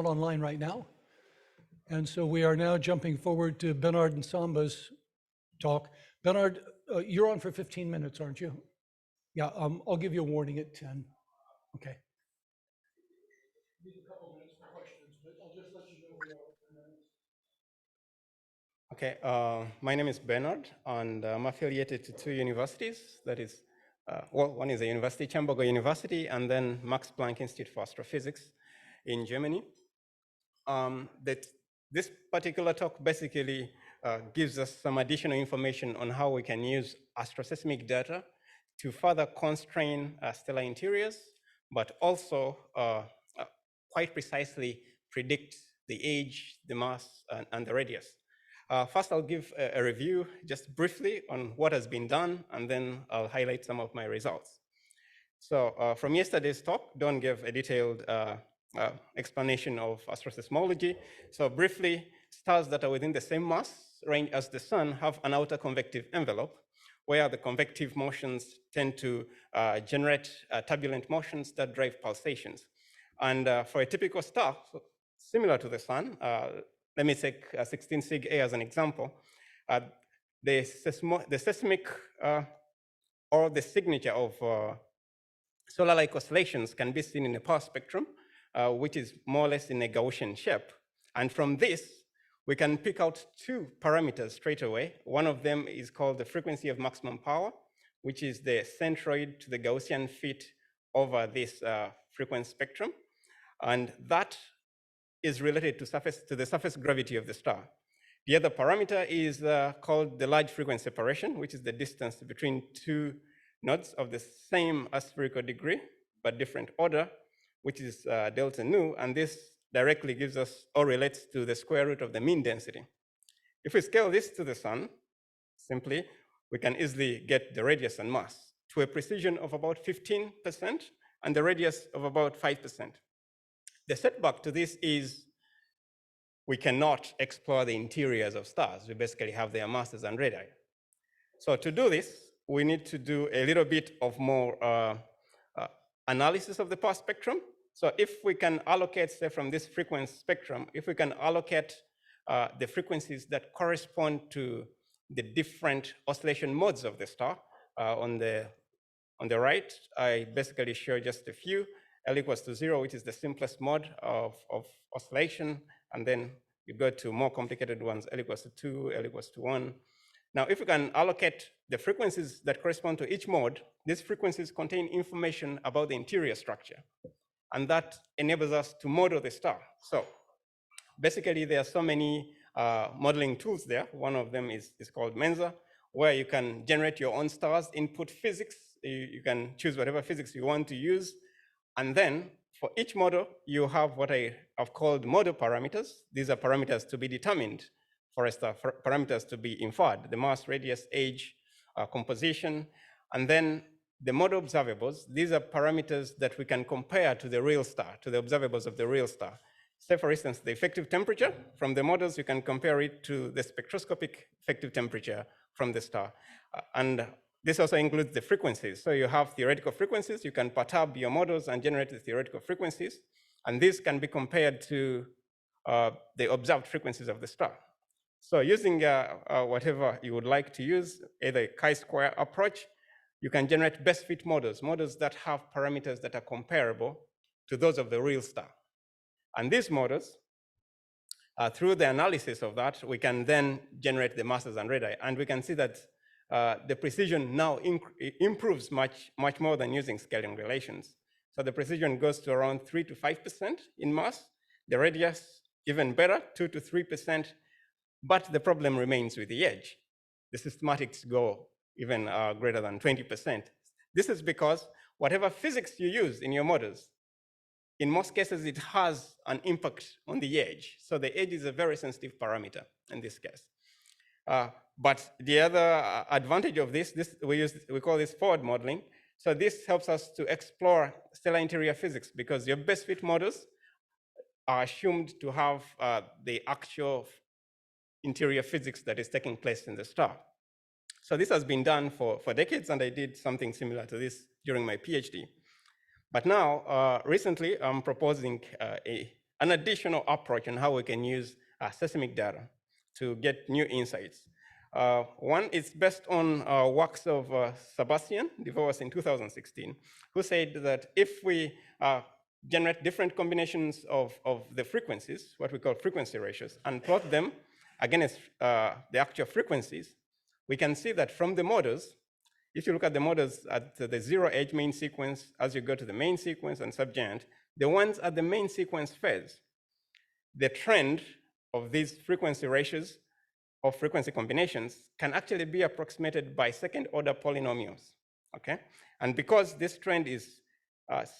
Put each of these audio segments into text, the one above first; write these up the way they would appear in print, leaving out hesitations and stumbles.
not online right now. And so we are now jumping forward to Bernard and Samba's talk. Bernard, you're on for 15 minutes, aren't you? Yeah, I'll give you a warning at 10. Okay. Need a couple minutes for questions, but I'll just let you know we are at 10 minutes. Okay, my name is Bernard, and I'm affiliated to two universities. That is, one is a university, Hamburg University, and then Max Planck Institute for Astrophysics in Germany. This particular talk basically gives us some additional information on how we can use astroseismic data to further constrain stellar interiors, but also quite precisely predict the age, the mass, and the radius. First, I'll give a review just briefly on what has been done, and then I'll highlight some of my results. So from yesterday's talk, Don gave a detailed explanation of astroseismology. So briefly, stars that are within the same mass range as the sun have an outer convective envelope, where the convective motions tend to generate turbulent motions that drive pulsations. And for a typical star, similar to the sun, let me take 16 Sig A as an example. The seismic or the signature of solar-like oscillations can be seen in a power spectrum, which is more or less in a Gaussian shape. And from this, we can pick out two parameters straight away. One of them is called the frequency of maximum power, which is the centroid to the Gaussian fit over this frequency spectrum. And that is related to the surface gravity of the star. The other parameter is called the large frequency separation, which is the distance between two nodes of the same aspherical degree, but different order, which is delta nu, and this directly gives us or relates to the square root of the mean density. If we scale this to the sun, simply, we can easily get the radius and mass to a precision of about 15% and the radius of about 5%. The setback to this is we cannot explore the interiors of stars. We basically have their masses and radii. So to do this, we need to do a little bit of more analysis of the power spectrum. So if we can allocate, say, from this frequency spectrum, if we can allocate the frequencies that correspond to the different oscillation modes of the star, on the right, I basically show just a few. L equals to 0, which is the simplest mode of oscillation, and then you go to more complicated ones, L equals to 2, L equals to 1. Now, if we can allocate the frequencies that correspond to each mode, these frequencies contain information about the interior structure, and that enables us to model the star. So basically, there are so many modeling tools there. One of them is called Mensa, where you can generate your own stars, input physics. You can choose whatever physics you want to use. And then for each model, you have what I have called model parameters. These are parameters to be determined for a star, parameters to be inferred: the mass, radius, age, composition. And then the model observables, these are parameters that we can compare to the real star, to the observables of the real star. Say, for instance, the effective temperature. From the models, you can compare it to the spectroscopic effective temperature from the star. And this also includes the frequencies. So you have theoretical frequencies. You can perturb your models and generate the theoretical frequencies. And these can be compared to the observed frequencies of the star. So using whatever you would like to use, either a chi-square approach, you can generate best fit models, models that have parameters that are comparable to those of the real star. And these models, through the analysis of that, we can then generate the masses and radii. And we can see that the precision now improves much more than using scaling relations. So the precision goes to around 3 to 5% in mass. The radius, even better, 2 to 3%. But the problem remains with the edge. The systematics go even greater than 20%. This is because whatever physics you use in your models, in most cases, it has an impact on the edge. So the edge is a very sensitive parameter in this case. But the other advantage of this we call this forward modeling. So this helps us to explore stellar interior physics, because your best fit models are assumed to have the actual interior physics that is taking place in the star. So this has been done for decades, and I did something similar to this during my PhD. But now, recently, I'm proposing an additional approach on how we can use seismic data to get new insights. One is based on works of Sebastian, developed in 2016, who said that if we generate different combinations of the frequencies, what we call frequency ratios, and plot them against the actual frequencies, we can see that from the models, if you look at the models at the zero-age main sequence, as you go to the main sequence and subgiant, the ones at the main sequence phase, the trend of these frequency ratios or frequency combinations can actually be approximated by second-order polynomials, okay? And because this trend is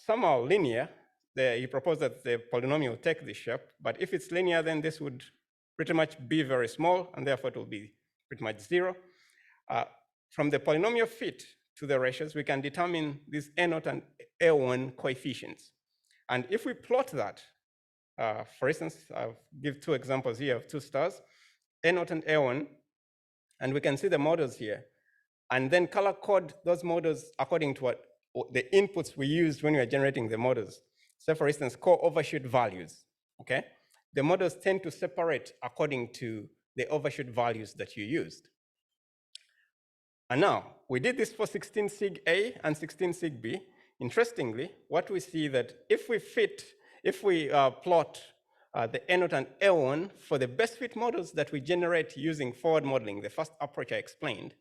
somehow linear, you propose that the polynomial will take this shape, but if it's linear, then this would pretty much be very small, and therefore it will be pretty much zero. From the polynomial fit to the ratios, we can determine these A0 and A1 coefficients. And if we plot that, for instance, I'll give two examples here of two stars, A0 and A1, and we can see the models here, and then color code those models according to what the inputs we used when we are generating the models. So for instance, co-overshoot values, okay? The models tend to separate according to the overshoot values that you used. And now, we did this for 16 sig A and 16 sig B. Interestingly, what we see that if we plot the A0 and A1 for the best fit models that we generate using forward modeling, the first approach I explained,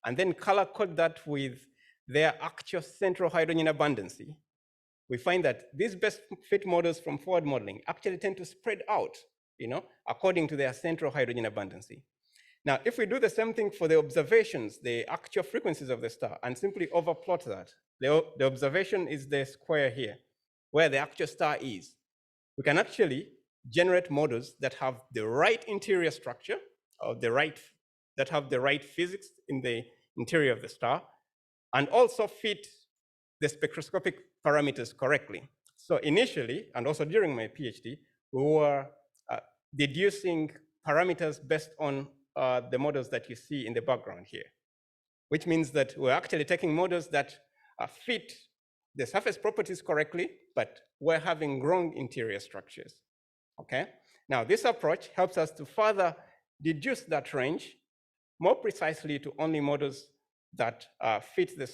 and then color code that with their actual central hydrogen abundancy, we find that these best fit models from forward modeling actually tend to spread out, according to their central hydrogen abundancy. Now, if we do the same thing for the observations, the actual frequencies of the star, and simply overplot that, the observation is the square here, where the actual star is. We can actually generate models that have the right interior structure, or that have the right physics in the interior of the star, and also fit the spectroscopic parameters correctly. So initially, and also during my PhD, we were deducing parameters based on the models that you see in the background here, which means that we're actually taking models that fit the surface properties correctly, but we're having wrong interior structures, okay? Now, this approach helps us to further deduce that range more precisely to only models that fit the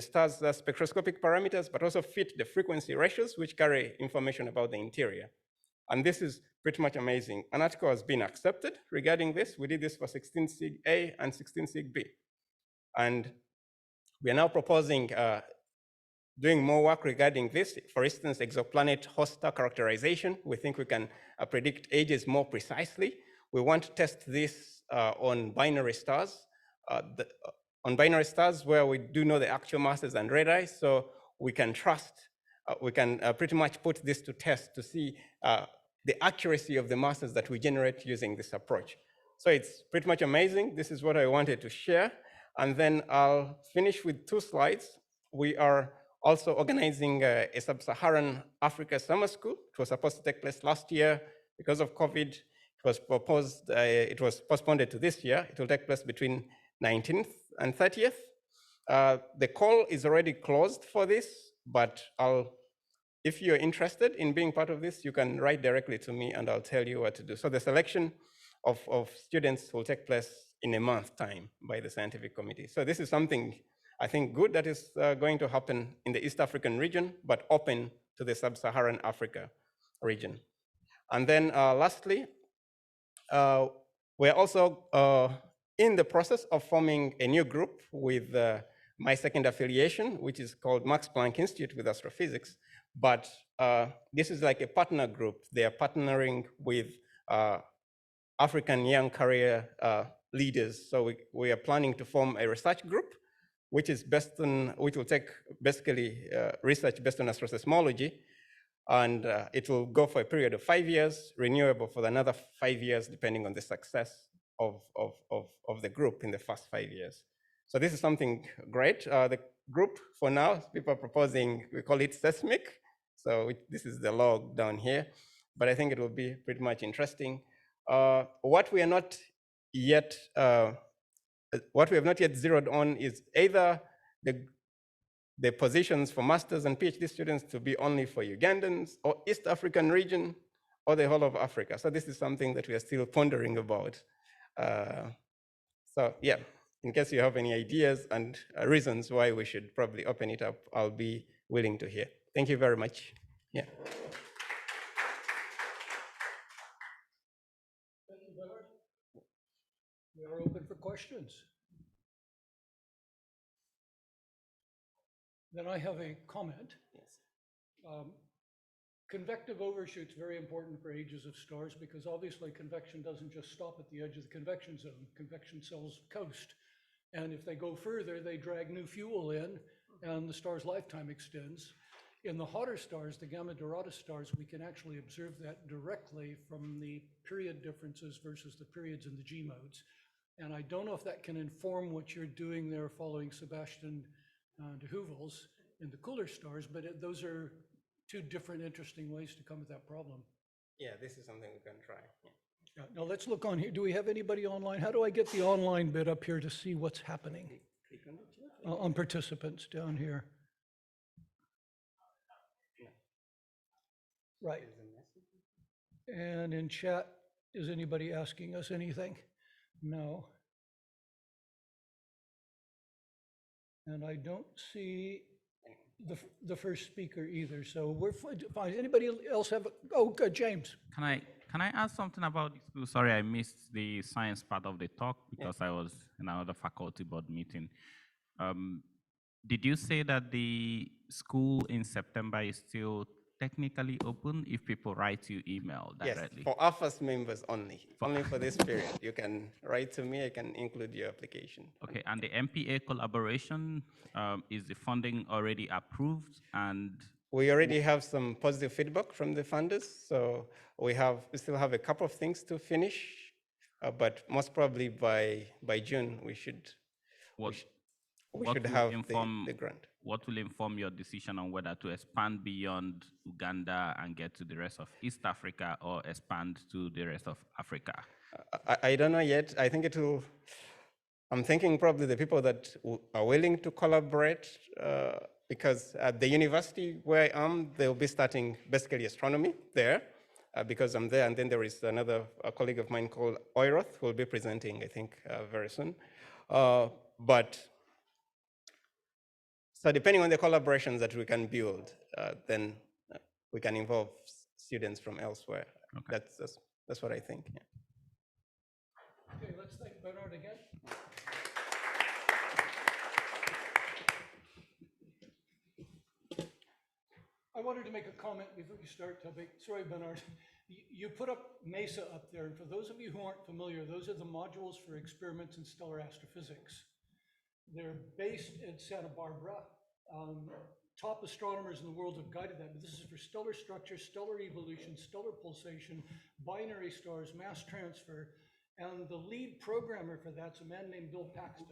star's spectroscopic parameters, but also fit the frequency ratios, which carry information about the interior. And this is pretty much amazing. An article has been accepted regarding this. We did this for 16 sig A and 16 sig B. And we are now proposing doing more work regarding this. For instance, exoplanet host star characterization. We think we can predict ages more precisely. We want to test this on binary stars. On binary stars where we do know the actual masses and radii, so we can pretty much put this to test to see the accuracy of the masses that we generate using this approach. So it's pretty much amazing. This is what I wanted to share. And then I'll finish with two slides. We are also organizing a sub-Saharan Africa summer school. It was supposed to take place last year. Because of COVID, it was postponed to this year. It will take place between 19th and 30th. The call is already closed for this, but if you're interested in being part of this, you can write directly to me and I'll tell you what to do. So the selection of students will take place in a month's time by the scientific committee. So this is something I think good that is going to happen in the East African region, but open to the sub-Saharan Africa region. And then lastly, we're also in the process of forming a new group with my second affiliation, which is called Max Planck Institute with Astrophysics. But this is like a partner group. They are partnering with African young career leaders. So we are planning to form a research group, which will take basically research based on astroseismology. And it will go for a period of 5 years, renewable for another 5 years, depending on the success of the group in the first 5 years. So this is something great. The group for now, people are proposing, we call it seismic. So this is the log down here, but I think it will be pretty much interesting. What we have not yet zeroed on is either the positions for masters and PhD students to be only for Ugandans or East African region or the whole of Africa. So this is something that we are still pondering about. So yeah, in case you have any ideas and reasons why we should probably open it up, I'll be willing to hear. Thank you very much. Yeah. Thank you, Bernard. We are open for questions. Then I have a comment. Yes. Convective overshoot's very important for ages of stars because obviously convection doesn't just stop at the edge of the convection zone. Convection cells coast. And if they go further, they drag new fuel in and the star's lifetime extends. In the hotter stars, the Gamma Doradus stars, we can actually observe that directly from the period differences versus the periods in the G modes. And I don't know if that can inform what you're doing there following Sebastian de Heuvel's in the cooler stars, but those are two different interesting ways to come at that problem. Yeah, this is something we can try. Yeah. Yeah, now let's look on here. Do we have anybody online? How do I get the online bit up here to see what's happening? Click on it. On participants down here. Right. And in chat, is anybody asking us anything? No. And I don't see the first speaker either. So we're fine. Anybody else have? Oh, good, James. Can I ask something about the school? Sorry, I missed the science part of the talk because I was in another faculty board meeting. Did you say that the school in September is still technically open if people write you email directly? Yes, for AfAS members only. Only for this period. You can write to me, I can include your application. Okay, and the MPA collaboration, is the funding already approved? And we already have some positive feedback from the funders, so we still have a couple of things to finish, but most probably by June we should have the grant. What will inform your decision on whether to expand beyond Uganda and get to the rest of East Africa or expand to the rest of Africa? I don't know yet. I think I'm thinking probably the people that are willing to collaborate, because at the university where I am, they'll be starting basically astronomy there, because I'm there. And then there is another colleague of mine called Oiroth who will be presenting, I think, very soon. So depending on the collaborations that we can build, then we can involve students from elsewhere. Okay. That's what I think. Yeah. Okay, let's thank Bernard again. I wanted to make a comment before you start, Toby. Sorry, Bernard. You put up MESA up there, and for those of you who aren't familiar, those are the modules for experiments in stellar astrophysics. They're based in Santa Barbara. Top astronomers in the world have guided that, but this is for stellar structure, stellar evolution, stellar pulsation, binary stars, mass transfer, and the lead programmer for that's a man named Bill Paxton.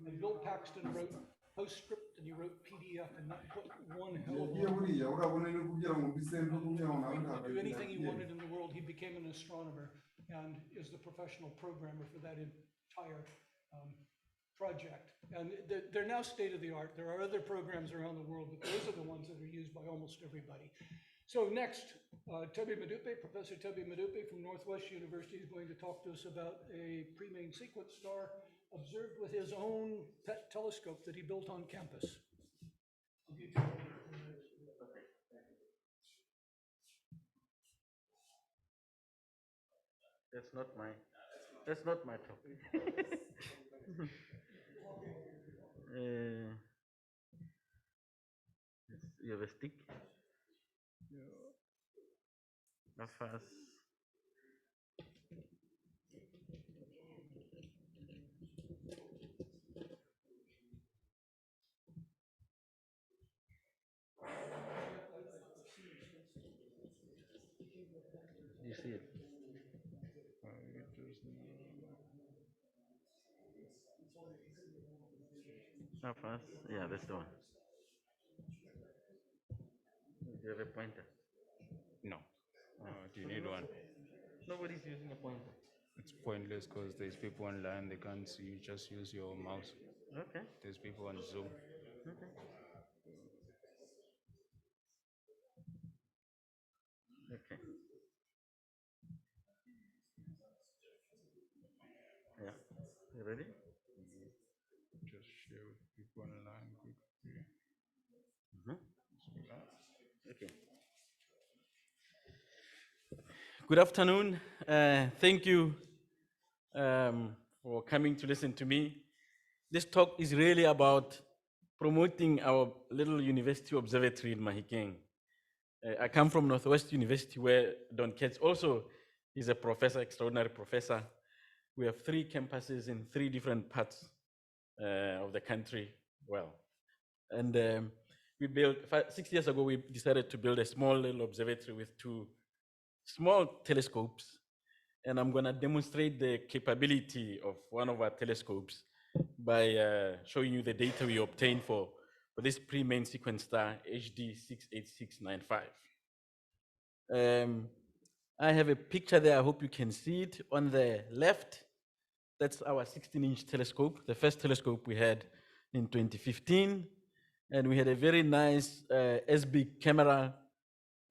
And Bill Paxton wrote PostScript and he wrote PDF, and that put one hell of a lot. He could do anything he wanted in the world. He became an astronomer and is the professional programmer for that entire project. And they're now state of the art. There are other programs around the world, but those are the ones that are used by almost everybody. So next, Toby Madupe, Professor Toby Madupe from Northwest University is going to talk to us about a pre-main sequence star observed with his own pet telescope that he built on campus. That's not my topic. You have a stick? Yeah. AfAS. You see it? AfAS. Yeah, that's the one. Do you have a pointer? No. Do you need one? Nobody's using a pointer. It's pointless because there's people online, they can't see you, just use your mouse. Okay. There's people on Zoom. Okay. Okay. Yeah. You ready? Just share with people online quickly. Okay. Good afternoon. Thank you for coming to listen to me. This talk is really about promoting our little university observatory in Mahikeng. I come from Northwest University, where Don Ketz also is a professor, extraordinary professor. We have 3 campuses in 3 different parts of the country. Well, and we built 6 years ago. We decided to build a small little observatory with 2 small telescopes, and I'm going to demonstrate the capability of one of our telescopes by showing you the data we obtained for this pre-main sequence star HD 68695. I have a picture there. I hope you can see it. On the left, that's our 16-inch telescope, the first telescope we had in 2015. And we had a very nice SB camera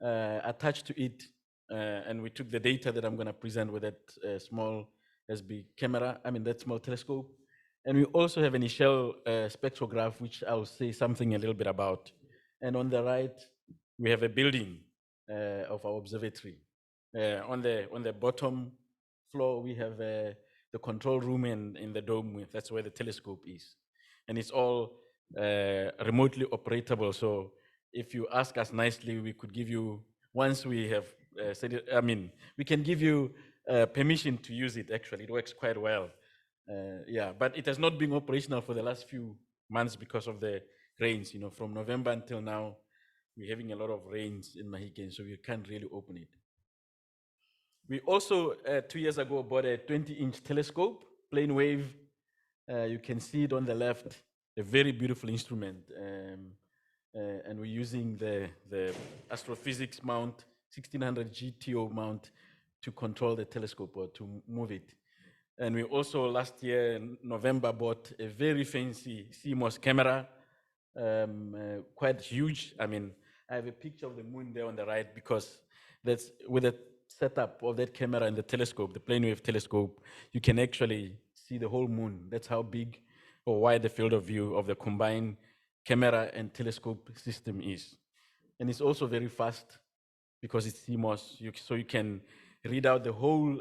attached to it. And we took the data that I'm going to present with that small SB camera, that small telescope. And we also have an initial spectrograph, which I'll say something a little bit about. And on the right, we have a building of our observatory. On the bottom floor, we have the control room and in the dome. That's where the telescope is. And it's all remotely operatable. So if you ask us nicely, we could give you, once we have said it, we can give you permission to use it. Actually, it works quite well. Yeah, but it has not been operational for the last few months because of the rains. From November until now, we're having a lot of rains in Mahikeng, so we can't really open it. We also, 2 years ago, bought a 20-inch telescope, plane wave. You can see it on the left, a very beautiful instrument. And we're using the astrophysics mount, 1600 GTO mount, to control the telescope or to move it. And we also, last year, in November, bought a very fancy CMOS camera, quite huge. I have a picture of the moon there on the right, because that's with the setup of that camera and the telescope, the plane wave telescope, you can actually see the whole moon. That's how big or wide the field of view of the combined camera and telescope system is. And it's also very fast because it's CMOS, so you can read out the whole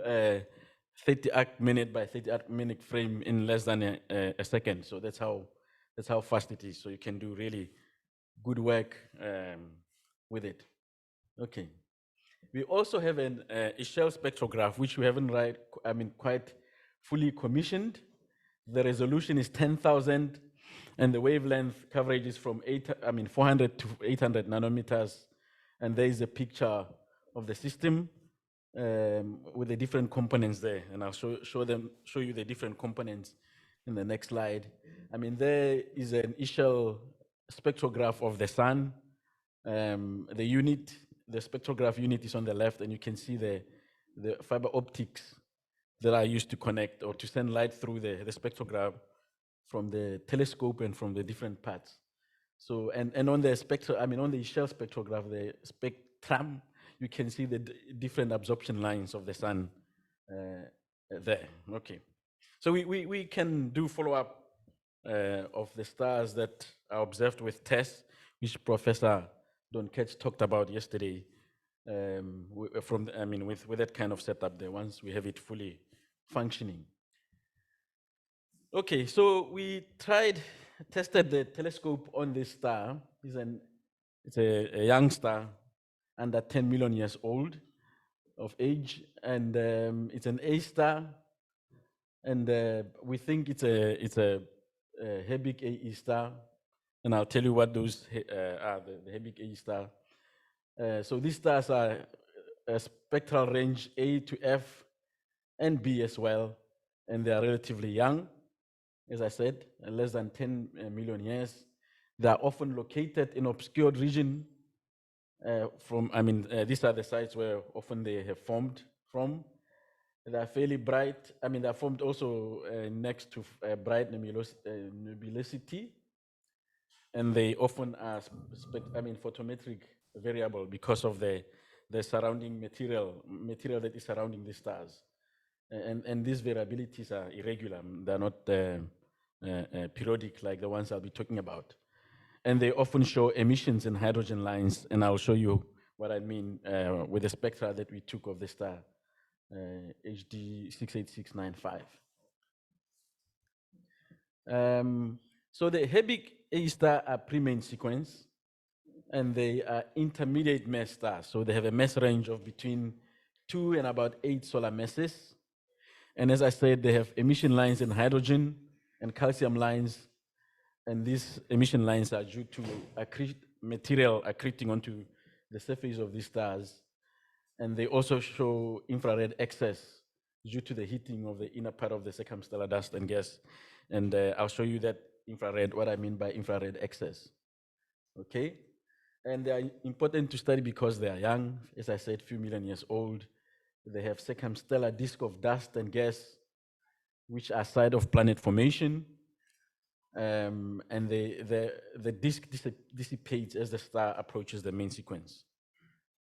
30 arc minute by 30 arc minute frame in less than a second. So that's how fast it is. So you can do really good work with it. Okay. We also have an shell spectrograph, which we haven't quite fully commissioned. The resolution is 10,000, and the wavelength coverage is from 400 to 800 nanometers. And there is a picture of the system with the different components there, and I'll show you the different components in the next slide. There is an initial spectrograph of the sun. The spectrograph unit is on the left, and you can see the fiber optics that are used to connect or to send light through the spectrograph from the telescope and from the different parts. So, and on the on the shell spectrograph, the spectrum, you can see the different absorption lines of the sun there. Okay. So we can do follow-up of the stars that are observed with tests, which Professor Don Ketz talked about yesterday. With that kind of setup there, once we have it fully functioning. Okay, so we tested the telescope on this star. It's a young star, under 10 million years old of age, and it's an A star, and we think it's a Hebig AE star, and I'll tell you what those are, the Hebig AE star. So these stars are a spectral range A to F and B as well, and they are relatively young, as I said, less than 10 million years. They are often located in obscured region. These are the sites where often they have formed from. They are fairly bright. They are formed also next to bright nebulosity, and they often are photometric variable because of the the surrounding material that is surrounding the stars. And these variabilities are irregular. They're not periodic like the ones I'll be talking about. And they often show emissions in hydrogen lines, and I'll show you what I mean with the spectra that we took of the star, HD 68695. So the Hebig A star are pre-main sequence, and they are intermediate mass stars. So they have a mass range of between 2 and about 8 solar masses. And as I said, they have emission lines in hydrogen and calcium lines. And these emission lines are due to material accreting onto the surface of these stars. And they also show infrared excess due to the heating of the inner part of the circumstellar dust and gas. And I'll show you that infrared, what I mean by infrared excess. Okay? And they are important to study because they are young, as I said, few million years old. They have circumstellar disk of dust and gas, which are site of planet formation. And the disk dissipates as the star approaches the main sequence.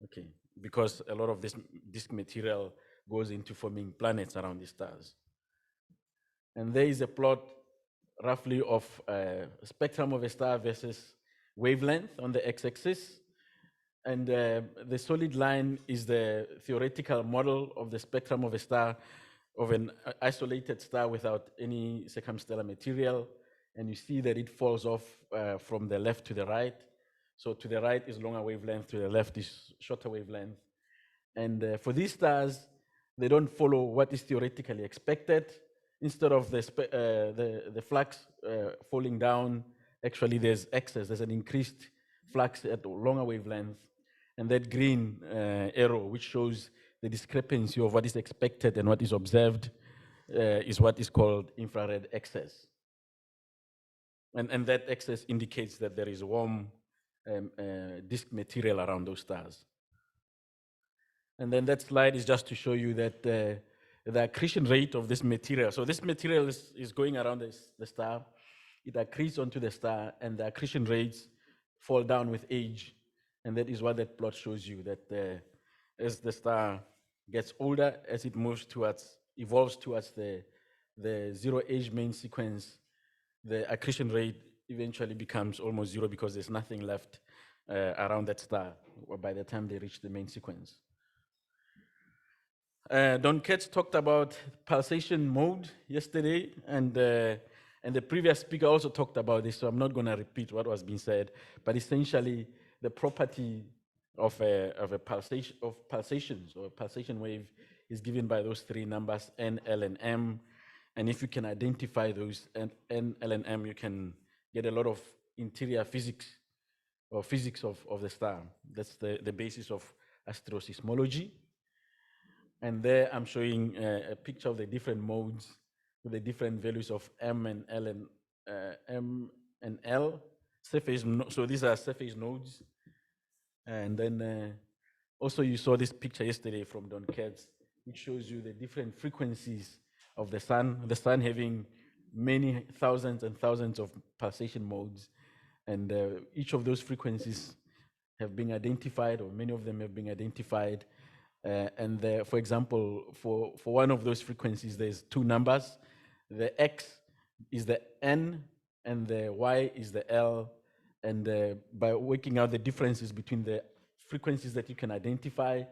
Okay, because a lot of this disk material goes into forming planets around the stars. And there is a plot roughly of spectrum of a star versus wavelength on the x-axis. And the solid line is the theoretical model of the spectrum of a star, of an isolated star without any circumstellar material. And you see that it falls off from the left to the right. So to the right is longer wavelength, to the left is shorter wavelength. And for these stars, they don't follow what is theoretically expected. Instead of the flux falling down, actually there's excess, there's an increased flux at longer wavelength. And that green arrow, which shows the discrepancy of what is expected and what is observed, is what is called infrared excess. And that excess indicates that there is warm disk material around those stars. And then that slide is just to show you that the accretion rate of this material. So this material is going around the star. It accretes onto the star, and the accretion rates fall down with age. And that is what that plot shows you, that as the star gets older, as it evolves towards the zero age main sequence, the accretion rate eventually becomes almost zero because there's nothing left around that star by the time they reach the main sequence. Don Ketz talked about pulsation mode yesterday, and the previous speaker also talked about this, so I'm not going to repeat what was being said, but essentially the property of a pulsation, of pulsations, or a pulsation wave is given by those three numbers, N, L, and M. And if you can identify those N, L, and M, you can get a lot of interior physics, or physics of the star. That's the basis of astroseismology. And there I'm showing a picture of the different modes with the different values of M and L surface. So these are surface nodes. And then also you saw this picture yesterday from Don Ketz, which shows you the different frequencies of the sun having many thousands and thousands of pulsation modes. And each of those frequencies have been identified, or many of them have been identified. For example, for one of those frequencies, there's two numbers. The X is the N, and the Y is the L. And by working out the differences between the frequencies that you can identify,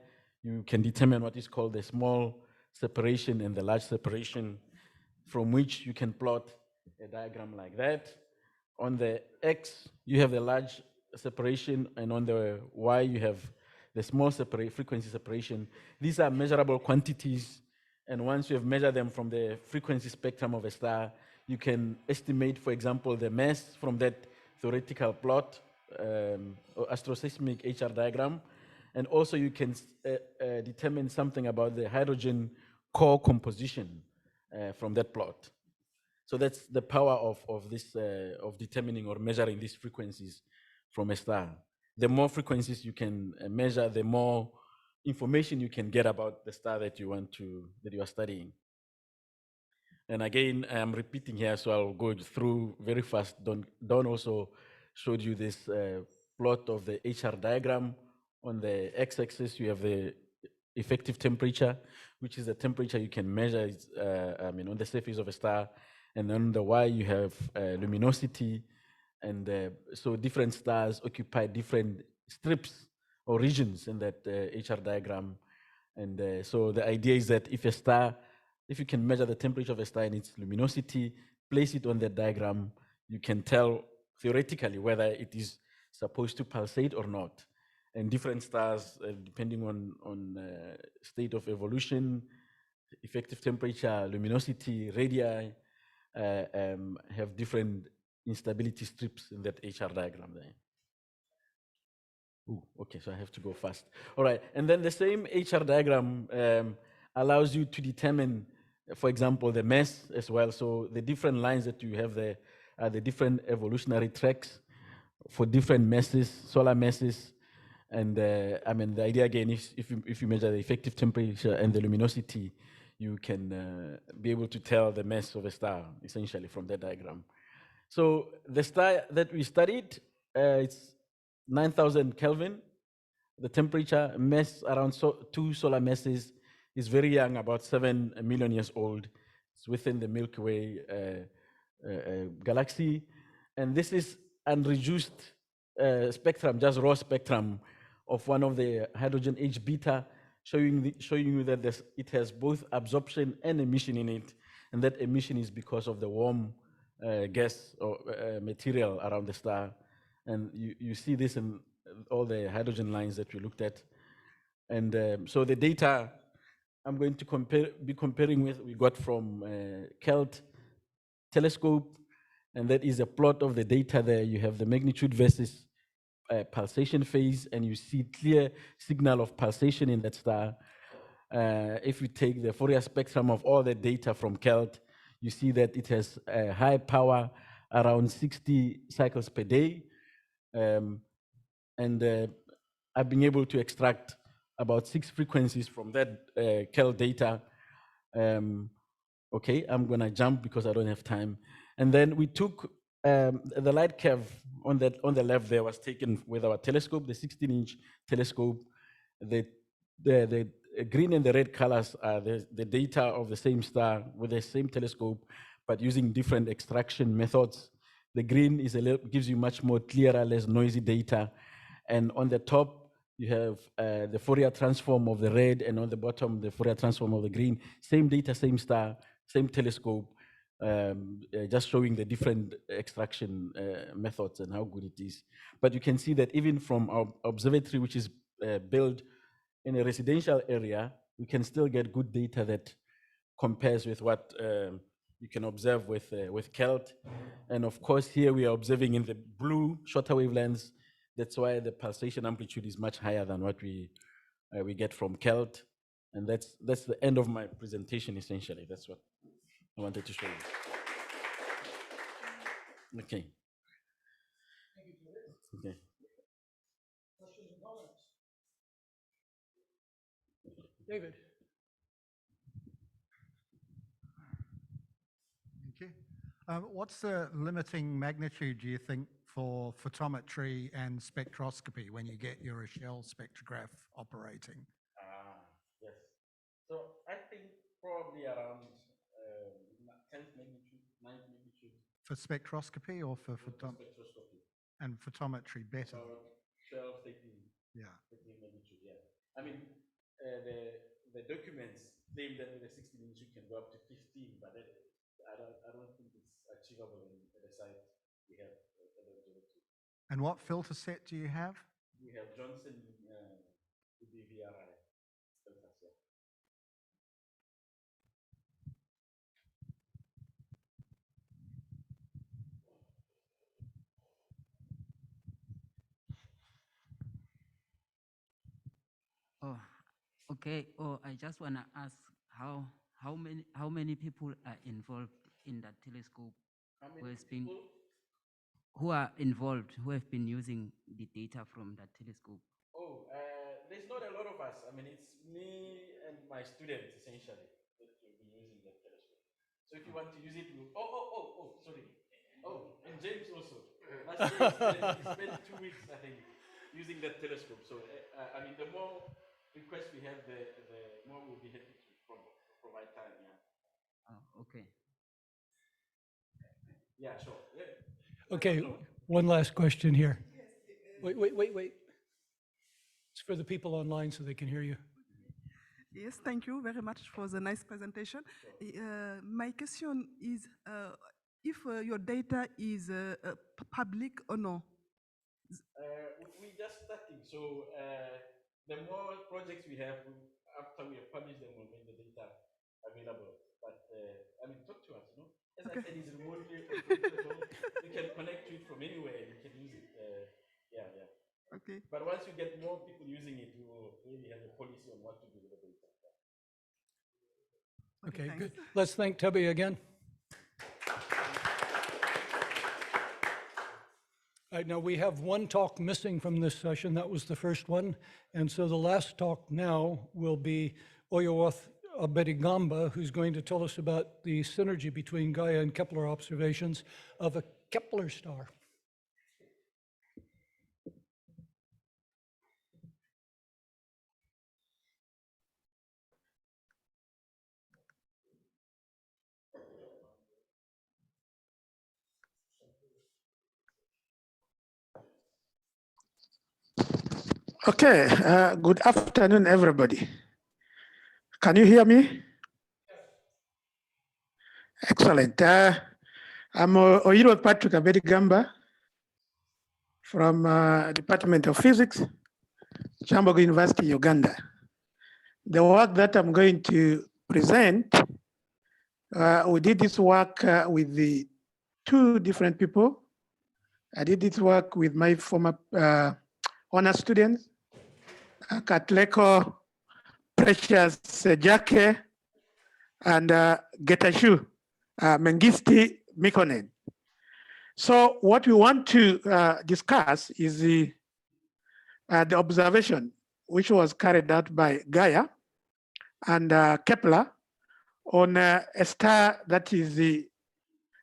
you can determine what is called the small separation and the large separation, from which you can plot a diagram like that. On the X, you have the large separation, and on the Y, you have the small frequency separation. These are measurable quantities, and once you have measured them from the frequency spectrum of a star, you can estimate, for example, the mass from that theoretical plot, or astroseismic HR diagram, and also you can determine something about the hydrogen core composition from that plot. So that's the power of this, of determining or measuring these frequencies from a star. The more frequencies you can measure, the more information you can get about the star that you are studying. And again, I'm repeating here, so I'll go through very fast. Don also showed you this plot of the HR diagram On the x-axis, you have the effective temperature, which is the temperature you can measure on the surface of a star. And on the y, you have luminosity. And so different stars occupy different strips or regions in that HR diagram. And so the idea is that if you can measure the temperature of a star and its luminosity, place it on the diagram, you can tell theoretically whether it is supposed to pulsate or not. And different stars, depending on state of evolution, effective temperature, luminosity, radii, have different instability strips in that HR diagram there. Ooh, okay, so I have to go fast. All right, and then the same HR diagram allows you to determine, for example, the mass as well. So the different lines that you have there are the different evolutionary tracks for different masses, solar masses. And the idea again is if you measure the effective temperature and the luminosity, you can be able to tell the mass of a star essentially from that diagram. So the star that we studied, it's 9,000 Kelvin. The temperature mass around 2 solar masses is very young, about 7 million years old. It's within the Milky Way galaxy. And this is unreduced spectrum, just raw spectrum of one of the hydrogen H beta, showing you that it has both absorption and emission in it. And that emission is because of the warm gas or material around the star. And you see this in all the hydrogen lines that we looked at. And so the data I'm going to be comparing with, we got from KELT telescope, and that is a plot of the data there. You have the magnitude versus pulsation phase, and you see clear signal of pulsation in that star. If you take the Fourier spectrum of all the data from KELT, you see that it has a high power, around 60 cycles per day. I've been able to extract about 6 frequencies from that KELT data. Okay, I'm gonna jump because I don't have time. And then we took the light curve on the left there was taken with our telescope, the 16-inch telescope. The green and the red colors are the data of the same star with the same telescope, but using different extraction methods. The green gives you much more clearer, less noisy data. And on the top, you have the Fourier transform of the red, and on the bottom, the Fourier transform of the green. Same data, same star, same telescope, just showing the different extraction methods and how good it is. But you can see that even from our observatory, which is built in a residential area, we can still get good data that compares with what you can observe with KELT. And of course, here we are observing in the blue shorter wavelengths. That's why the pulsation amplitude is much higher than what we get from KELT. And that's the end of my presentation, essentially. That's what I wanted to show you. Okay. Okay. Questions and comments? David? Thank you. What's the limiting magnitude, do you think, for photometry and spectroscopy when you get your Shell spectrograph operating? Yes. So I think probably around 10th magnitude, 9th magnitude. For spectroscopy or for Spectroscopy. and photometry better? About 12, 13. Yeah. 13 magnitude, yeah. I mean, the documents claim that with a 16-inch you can go up to 15, but I don't think it's achievable at the site we have at the observatory. And what filter set do you have? We have Johnson UBVRI filters, yeah. Oh, okay. Oh, I just want to ask how many people are involved in that telescope? How many people? Who are involved, who have been using the data from that telescope? Oh, there's not a lot of us. I mean, it's me and my students essentially that will be using that telescope. So if you want to use it, sorry. Oh, and James also. Last year he spent 2 weeks, I think, using that telescope. So, I mean, the more requests we have, the more we'll be happy to provide time. Yeah. Oh, okay. Yeah, sure. Yeah. Okay, one last question here. Wait. It's for the people online so they can hear you. Yes, thank you very much for the nice presentation. My question is if your data is public or no? We're just starting. So the more projects we have, after we have published them, we'll make the data available. But I mean, talk to us, you know? As I said, it's remotely operatable. You can connect to it from anywhere and you can use it. Yeah. Okay. But once you get more people using it, we will really have a policy on what to do with the data. Okay, thanks. good. Let's thank Tubby again. All right, now we have one talk missing from this session. That was the first one. And so the last talk now will be Oyowath Abedigamba, who's going to tell us about the synergy between Gaia and Kepler observations of a Kepler star. Okay, good afternoon, everybody. Can you hear me? Excellent. I'm Oyiruoth Patrick Abedigamba from Department of Physics, Chambogo University, Uganda. The work that I'm going to present, we did this work with the two different people. I did this work with my former honor students, Katleko Precious Jake and Getashu Mengisti Mikonen. So what we want to discuss is the observation which was carried out by Gaia and Kepler on a star that is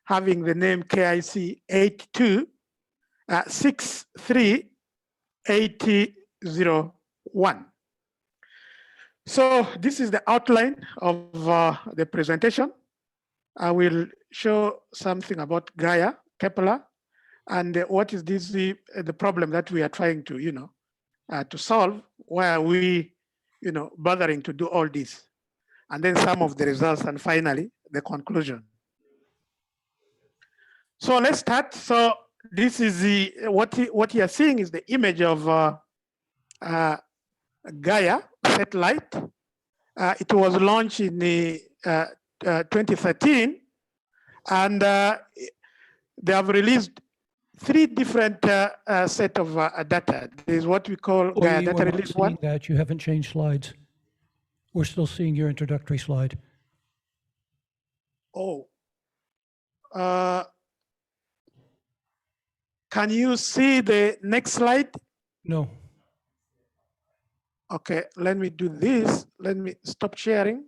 having the name KIC 82638001. So this is the outline of the presentation. I will show something about Gaia, Kepler, and what is this the problem that we are trying to to solve. Why are we bothering to do all this? And then some of the results, and finally the conclusion. So let's start. So this is what you are seeing is the image of Gaia satellite. It was launched in 2013, and they have released 3 different set of data. There's what we call Gaia data release 1. That you haven't changed slides. We're still seeing your introductory slide. Oh. Can you see the next slide? No. Okay, let me do this. Let me stop sharing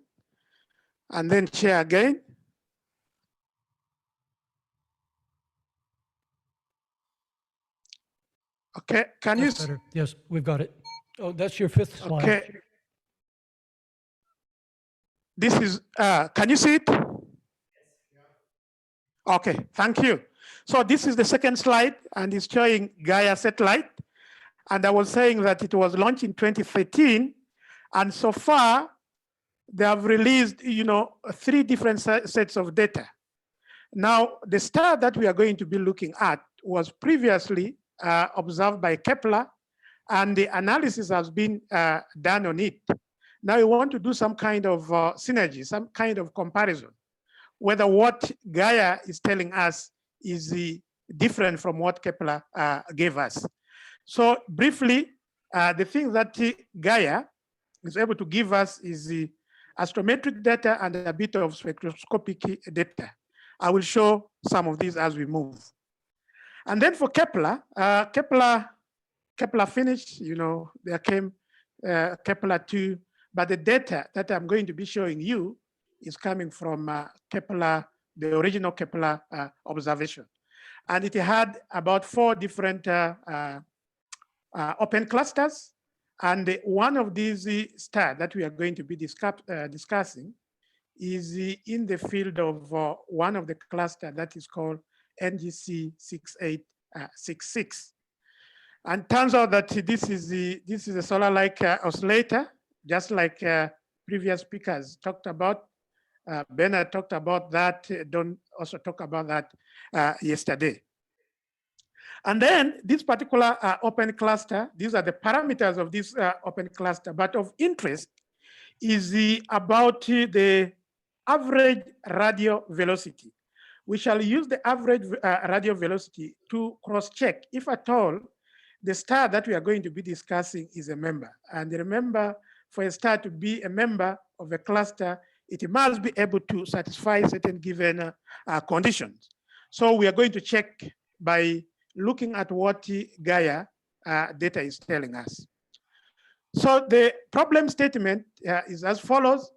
and then share again. Okay, can That's you? better. Yes, we've got it. Oh, that's your 5th slide. Okay. This is, can you see it? Okay, thank you. So this is the second slide, and it's showing Gaia satellite. And I was saying that it was launched in 2013, and so far they have released, 3 different sets of data. Now, the star that we are going to be looking at was previously observed by Kepler, and the analysis has been done on it. Now we want to do some kind of synergy, some kind of comparison, whether what Gaia is telling us is different from what Kepler gave us. So briefly, the thing that Gaia is able to give us is the astrometric data and a bit of spectroscopic data. I will show some of these as we move. And then for Kepler, Kepler finished, there came Kepler 2, but the data that I'm going to be showing you is coming from Kepler, the original Kepler observation. And it had about 4 different open clusters. And one of these stars that we are going to be discussing is in the field of one of the cluster that is called NGC 6866. And turns out that this is a solar-like oscillator, just like previous speakers talked about. Bernard talked about that. Don also talked about that yesterday. And then this particular open cluster, these are the parameters of this open cluster, but of interest is about the average radial velocity. We shall use the average radial velocity to cross-check, if at all, the star that we are going to be discussing is a member. And remember, for a star to be a member of a cluster, it must be able to satisfy certain given conditions. So we are going to check by looking at what Gaia data is telling us. So the problem statement is as follows.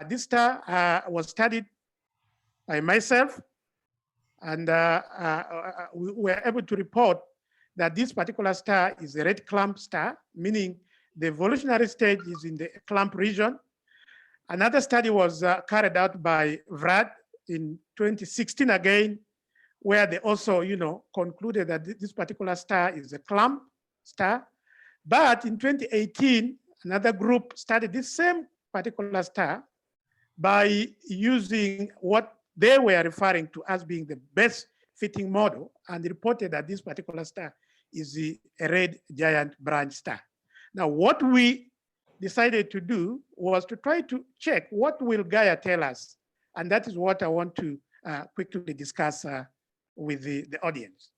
This star was studied by myself, and we were able to report that this particular star is a red clump star, meaning the evolutionary stage is in the clump region. Another study was carried out by Vrad in 2016 again, where they also, concluded that this particular star is a clump star. But in 2018, another group studied this same particular star by using what they were referring to as being the best fitting model, and reported that this particular star is a red giant branch star. Now, what we decided to do was to try to check what will Gaia tell us, and that is what I want to quickly discuss with the audience.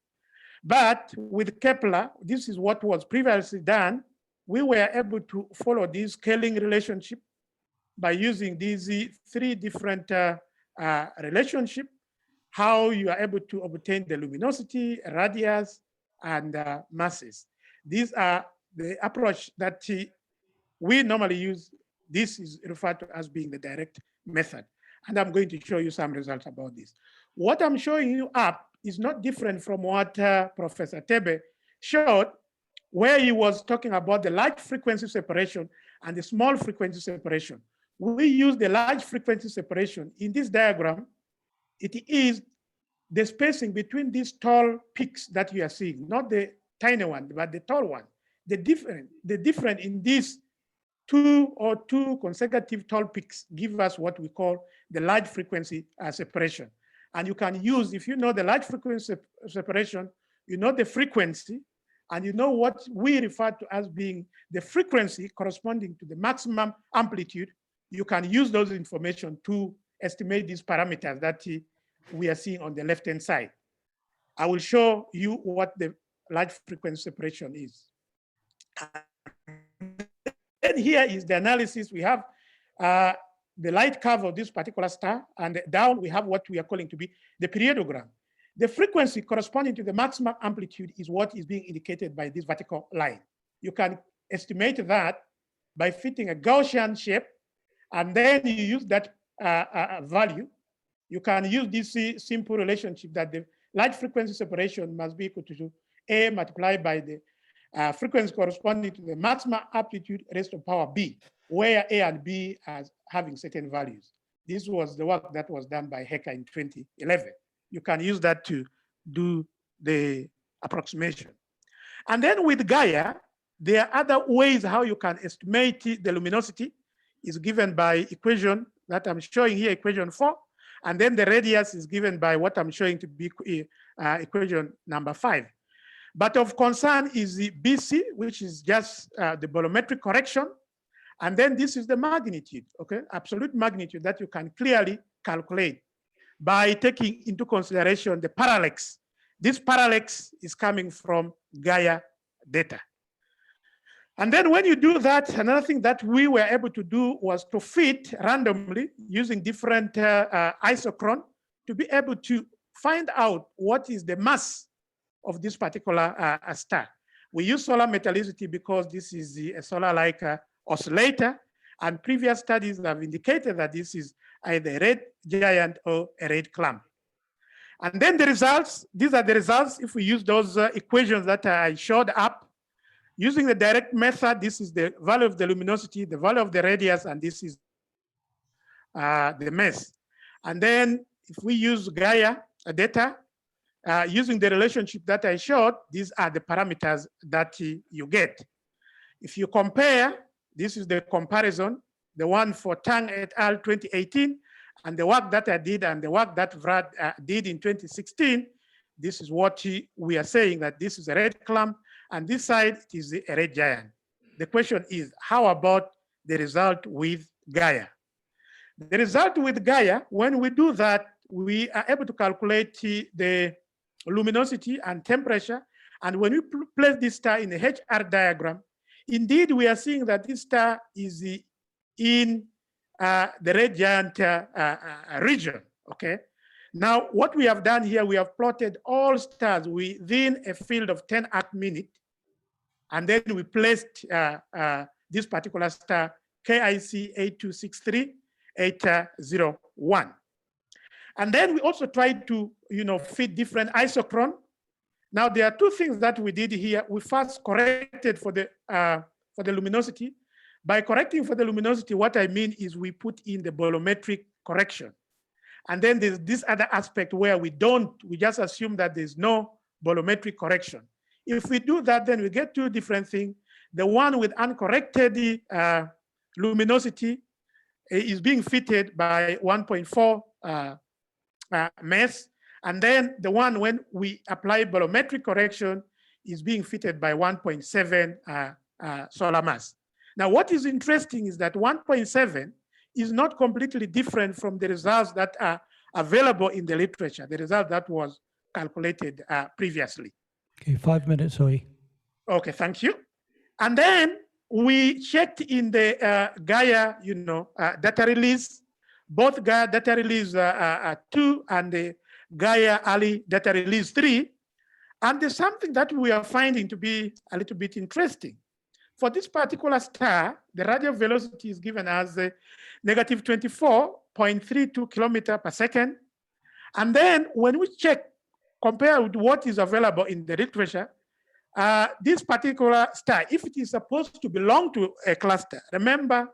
But with Kepler, this is what was previously done. We were able to follow this scaling relationship by using these three different relationships, how you are able to obtain the luminosity, radius, and masses. These are the approach that we normally use. This is referred to as being the direct method. And I'm going to show you some results about this. What I'm showing you up is not different from what Professor Tebe showed, where he was talking about the large frequency separation and the small frequency separation. We use the large frequency separation. In this diagram, it is the spacing between these tall peaks that you are seeing, not the tiny one, but the tall one. The difference in these two consecutive tall peaks give us what we call the large frequency separation. And you can use, if you know the large frequency separation, you know the frequency, and you know what we refer to as being the frequency corresponding to the maximum amplitude, you can use those information to estimate these parameters that we are seeing on the left-hand side. I will show you what the large frequency separation is. And here is the analysis. We have the light curve of this particular star, and down we have what we are calling to be the periodogram. The frequency corresponding to the maximum amplitude is what is being indicated by this vertical line. You can estimate that by fitting a Gaussian shape, and then you use that value. You can use this simple relationship that the large frequency separation must be equal to A multiplied by the frequency corresponding to the maximum amplitude raised to power B, where A and B are having certain values. This was the work that was done by Hecker in 2011. You can use that to do the approximation. And then with Gaia, there are other ways how you can estimate the luminosity. Is given by equation that I'm showing here, equation 4. And then the radius is given by what I'm showing to be equation number 5. But of concern is the BC, which is just the bolometric correction. And then this is the magnitude, okay? Absolute magnitude that you can clearly calculate by taking into consideration the parallax. This parallax is coming from Gaia data. And then when you do that, another thing that we were able to do was to fit randomly using different isochron to be able to find out what is the mass of this particular star. We use solar metallicity because this is a solar-like oscillator, and previous studies have indicated that this is either a red giant or a red clump. And then the results, these are the results if we use those equations that I showed up. Using the direct method, this is the value of the luminosity, the value of the radius, and this is the mass. And then if we use Gaia data, using the relationship that I showed, these are the parameters that you get. If you compare, this is the comparison, the one for Tang et al. 2018, and the work that I did and the work that Vrad did in 2016, this is what we are saying, that this is a red clump, and this side is a red giant. The question is, how about the result with Gaia? The result with Gaia, when we do that, we are able to calculate the luminosity and temperature. And when we place this star in a HR diagram, indeed, we are seeing that this star is in the red giant region, okay? Now, what we have done here, we have plotted all stars within a field of 10 arc-minute, and then we placed this particular star, KIC 8263801. And then we also tried to, fit different isochron. Now, there are two things that we did here. We first corrected for the luminosity. By correcting for the luminosity, what I mean is we put in the bolometric correction. And then there's this other aspect where we just assume that there's no bolometric correction. If we do that, then we get two different things. The one with uncorrected luminosity is being fitted by 1.4 mass. And then the one when we apply bolometric correction is being fitted by 1.7 solar mass. Now, what is interesting is that 1.7 is not completely different from the results that are available in the literature, the result that was calculated previously. Okay, 5 minutes, Oi. Okay, thank you. And then we checked in the Gaia, data release, both Gaia data release 2 and the Gaia early data release 3. And there's something that we are finding to be a little bit interesting. For this particular star, the radial velocity is given as negative 24.32 kilometers per second. And then when we compare with what is available in the literature, this particular star, if it is supposed to belong to a cluster, remember,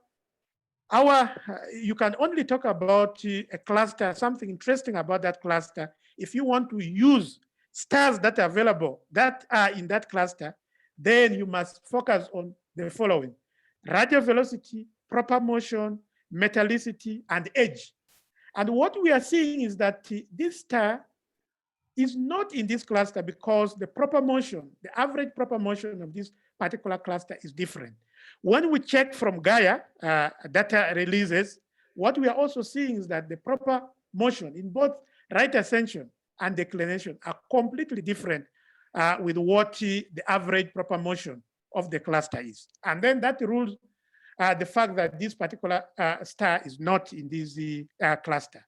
you can only talk about a cluster, something interesting about that cluster, if you want to use stars that are available that are in that cluster, then you must focus on the following: radial velocity, proper motion, metallicity, and age. And what we are seeing is that this star is not in this cluster because the proper motion, the average proper motion of this particular cluster is different. When we check from Gaia data releases, what we are also seeing is that the proper motion in both right ascension and declination are completely different with what the average proper motion of the cluster is. And then that rules the fact that this particular star is not in this cluster.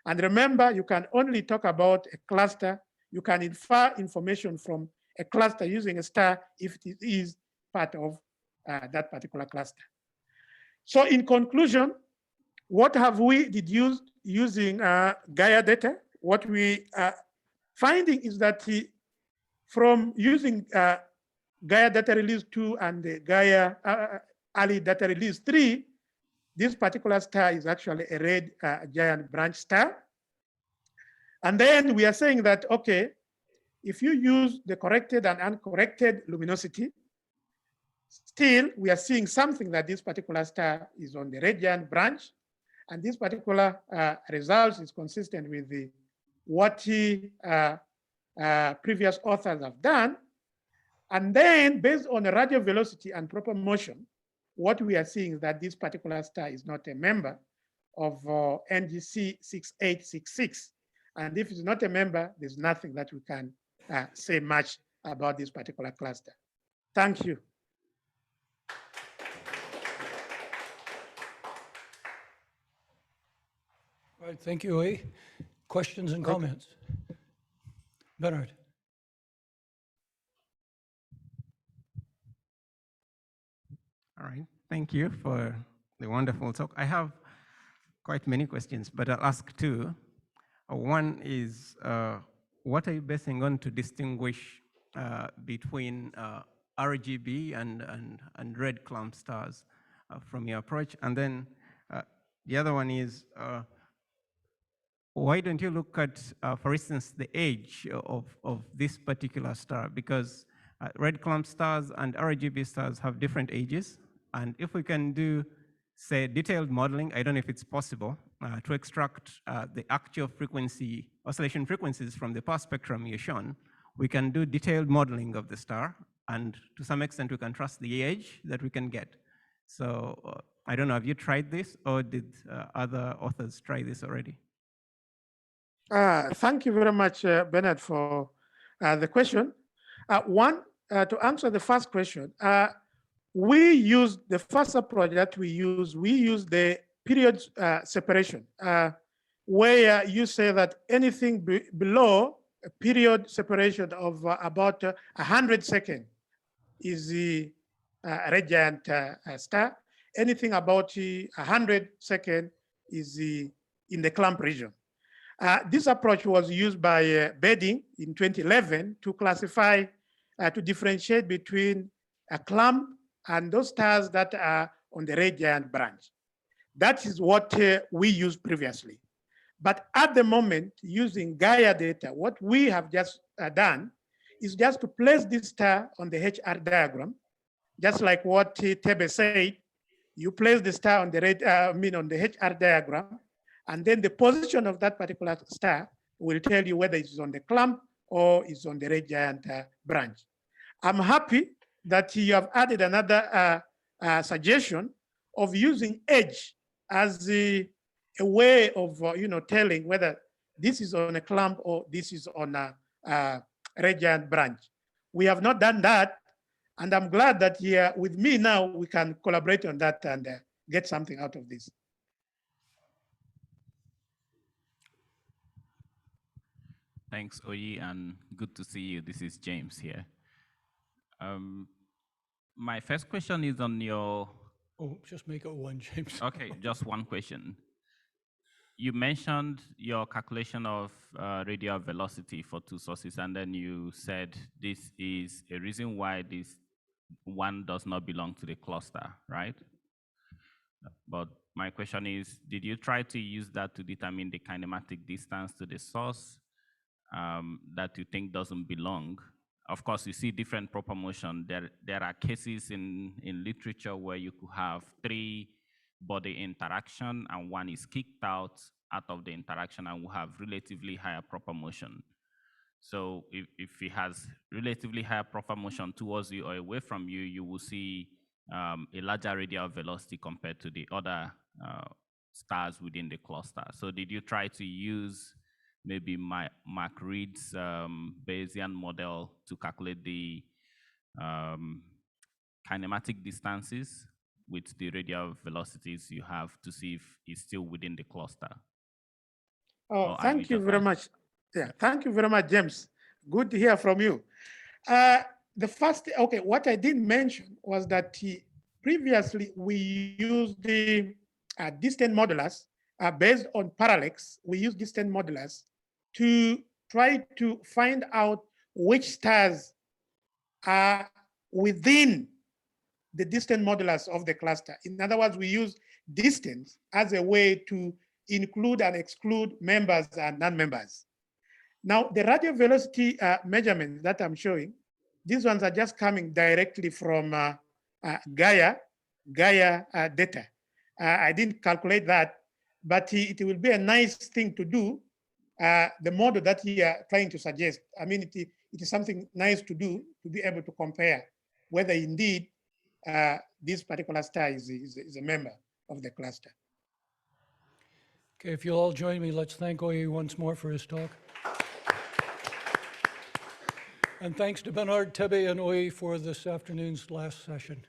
And remember, you can only talk about a cluster. You can infer information from a cluster using a star if it is part of that particular cluster. So in conclusion, what have we deduced using Gaia data? What we are finding is that from using Gaia data release 2 and the Gaia early data release 3, this particular star is actually a red giant branch star. And then we are saying that, okay, if you use the corrected and uncorrected luminosity, still we are seeing something that this particular star is on the red giant branch. And this particular result is consistent with what previous authors have done. And then based on the radial velocity and proper motion, what we are seeing is that this particular star is not a member of NGC 6866. And if it's not a member, there's nothing that we can say much about this particular cluster. Thank you. All right, thank you, Oi. Questions and comments? Bernard. All right, thank you for the wonderful talk. I have quite many questions, but I'll ask two. One is, what are you basing on to distinguish between RGB and red clump stars from your approach? And then the other one is, why don't you look at, for instance, the age of this particular star? Because red clump stars and RGB stars have different ages. And if we can do, say, detailed modeling, I don't know if it's possible, to extract the actual frequency, oscillation frequencies from the past spectrum you've shown, we can do detailed modeling of the star, and to some extent we can trust the age that we can get. So I don't know, have you tried this, or did other authors try this already? Thank you very much, Bernard, for the question. To answer the first question, we use the first approach that we use the period separation, where you say that anything below a period separation of about 100 seconds is the red giant star. Anything about 100 seconds is in the clump region. This approach was used by Bedding in 2011 to classify, to differentiate between a clump and those stars that are on the red giant branch. That is what we used previously. But at the moment, using Gaia data, what we have just done is just to place this star on the HR diagram, just like what Tebe said. You place the star on the on the HR diagram, and then the position of that particular star will tell you whether it's on the clump or it's on the red giant branch. I'm happy that you have added another suggestion of using age as a way of telling whether this is on a clump or this is on a red giant branch. We have not done that, and I'm glad that here with me now we can collaborate on that and get something out of this. Thanks, Oyi, and good to see you. This is James here. My first question is on your... Oh, just make it one, James. Okay, just one question. You mentioned your calculation of radial velocity for two sources, and then you said this is a reason why this one does not belong to the cluster, right? But my question is, did you try to use that to determine the kinematic distance to the source that you think doesn't belong? Of course, you see different proper motion. There are cases in literature where you could have 3 body interaction and one is kicked out of the interaction and will have relatively higher proper motion. So if it has relatively higher proper motion towards you or away from you, you will see a larger radial velocity compared to the other stars within the cluster. So did you try to use maybe Mark Reed's Bayesian model to calculate the kinematic distances with the radial velocities you have to see if it's still within the cluster? Oh, thank you very much. Yeah, thank you very much, James. Good to hear from you. The first, okay, what I didn't mention was that previously we used the distant modulus based on parallax. We use distant modulus to try to find out which stars are within the distant modulus of the cluster. In other words, we use distance as a way to include and exclude members and non-members. Now, the radial velocity measurements that I'm showing, these ones are just coming directly from Gaia data. I didn't calculate that, but it will be a nice thing to do, the model that you are trying to suggest. I mean, it is something nice to do, to be able to compare whether indeed this particular star is a member of the cluster. Okay, if you'll all join me, let's thank Oyi once more for his talk. And thanks to Bernard, Tebe, and Oyi for this afternoon's last session.